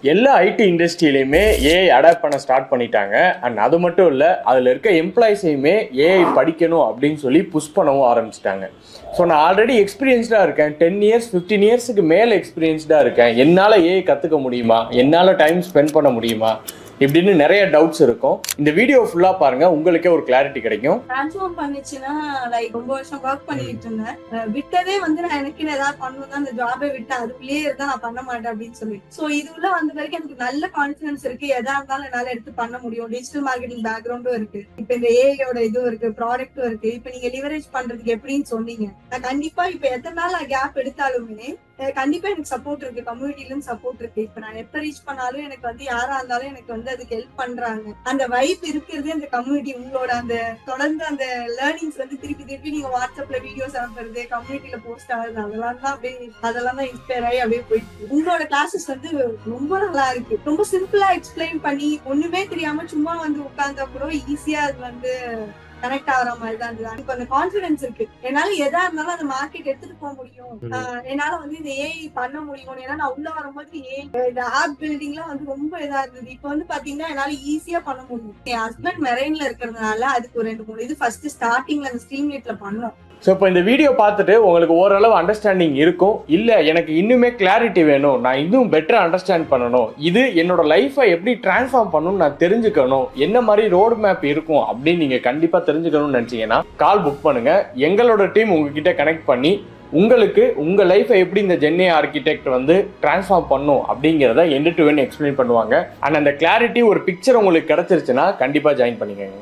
எல்லா ID இண்டஸ்ட்ரியிலையுமே AI adapt பண்ண start பண்ணிட்டாங்க. அண்ட் அது மட்டும் இல்லை, அதில் இருக்க எம்ப்ளாயிஸையுமே ஏஐ படிக்கணும் அப்படின்னு சொல்லி புஷ் பண்ணவும் ஆரம்பிச்சிட்டாங்க. ஸோ நான் ஆல்ரெடி எக்ஸ்பீரியன்ஸ்டாக இருக்கேன், 10 இயர்ஸ் 15 இயர்ஸுக்கு மேலே எக்ஸ்பீரியன்ஸ்டாக இருக்கேன். என்னால் ஏஐ கற்றுக்க முடியுமா, என்னால் டைம் ஸ்பெண்ட் பண்ண முடியுமா இப்படின்னு நிறைய டவுட்ஸ் இருக்கும். இந்த வீடியோ ஃபுல்லா பாருங்க, உங்களுக்கே ஒரு கிளாரிட்டி கிடைக்கும். ட்ரான்ஸ்ஃபார்ம் பண்ணிச்சுன்னா லைக் ரொம்ப வருஷம் ஒர்க் பண்ணிட்டு இருந்தேன். விட்டதே வந்து நான் எனக்கு ஏதாவது பண்ணணும் தான் அந்த ஜாபை விட்டு அதுக்குள்ளேயே இருந்தா நான் பண்ண மாட்டேன் அப்படின்னு சொல்லி. சோ இது உள்ள வந்த வரைக்கும் எனக்கு நல்ல கான்பிடன்ஸ் இருக்கு. எதா இருந்தாலும் என்னால எடுத்து பண்ண முடியும். டிஜிட்டல் மார்க்கெட்டிங் பேக்ரவுண்டும் இருக்கு. இப்ப இந்த ஏஐயோட இதுவும் இருக்கு, ப்ராடக்டும் இருக்கு. இப்ப நீங்க லிவரேஜ் பண்றதுக்கு எப்படின்னு சொன்னீங்க. நான் கண்டிப்பா இப்ப எத்தனை நாள் நான் கேப் எடுத்தாலுமே கண்டிப்பா எனக்கு சப்போர்ட் இருக்கு, கம்யூனிட்டிலும் சப்போர்ட் இருக்கு. இப்ப நான் எப்ப ரீச் பண்ணாலும் எனக்கு வந்து யாரா இருந்தாலும் எனக்கு வந்து அதுக்கு ஹெல்ப் பண்றாங்க. அந்த வைப் இருக்கிறது அந்த கம்யூனிட்டி. உங்களோட அந்த தொடர்ந்து அந்த லேர்னிங்ஸ் வந்து திருப்பி திருப்பி நீங்க வாட்ஸ்அப்ல வீடியோஸ் அனுப்புறது, கம்யூனிட்டில போஸ்ட் ஆகுது, அதெல்லாம் தான் இன்ஸ்பயர் ஆகி அப்படியே போயிட்டு. உங்களோட கிளாஸஸ் வந்து ரொம்ப நல்லா இருக்கு. ரொம்ப சிம்பிளா எக்ஸ்பிளைன் பண்ணி ஒண்ணுமே தெரியாம சும்மா வந்து உட்கார்ந்தா கூட ஈஸியா அது வந்து கனெக்ட் ஆகிற மாதிரி தான் இருந்தது. இப்போ அந்த கான்பிடன்ஸ் இருக்கு, என்னால எதா இருந்தாலும் அந்த மார்க்கெட் எடுத்துட்டு போக முடியும், என்னால வந்து இந்த ஏஐ பண்ண முடியும். ஏன்னா நான் உள்ள வரும்போது இந்த ஆப் பில்டிங் எல்லாம் வந்து ரொம்ப இதா இருந்தது. இப்போ வந்து பாத்தீங்கன்னா என்னால ஈஸியா பண்ண முடியும். என் ஹஸ்பண்ட் மெரைன்ல இருக்கிறதுனால அதுக்கு ஒரு 2-3 இது ஃபர்ஸ்ட் ஸ்டார்டிங்ல அந்த ஸ்ட்ரீம்லைட்ல பண்ணோம். ஸோ இப்போ இந்த வீடியோ பார்த்துட்டு உங்களுக்கு ஓரளவு அண்டர்ஸ்டாண்டிங் இருக்கும். இல்லை எனக்கு இன்னுமே கிளாரிட்டி வேணும், நான் இன்னும் பெட்டராக அண்டர்ஸ்டாண்ட் பண்ணணும், இது என்னோட லைஃப்பை எப்படி டிரான்ஸ்ஃபார்ம் பண்ணணும்னு நான் தெரிஞ்சுக்கணும், என்ன மாதிரி ரோடு மேப் இருக்கும் அப்படின்னு நீங்கள் கண்டிப்பாக தெரிஞ்சுக்கணும்னு நினச்சிங்கன்னா கால் புக் பண்ணுங்கள். எங்களோட டீம் உங்ககிட்ட கனெக்ட் பண்ணி உங்களுக்கு உங்கள் லைஃப்பை எப்படி இந்த ஜென்ஏ ஆர்கிடெக்ட் வந்து டிரான்ஸ்ஃபார்ம் பண்ணும் அப்படிங்கிறத எண்டு டு எண்ட் எக்ஸ்பிளைன் பண்ணுவாங்க. அண்ட் அந்த கிளாரிட்டி ஒரு பிக்சர் உங்களுக்கு கிடச்சிருச்சுன்னா கண்டிப்பாக ஜாயின் பண்ணிக்கோங்க.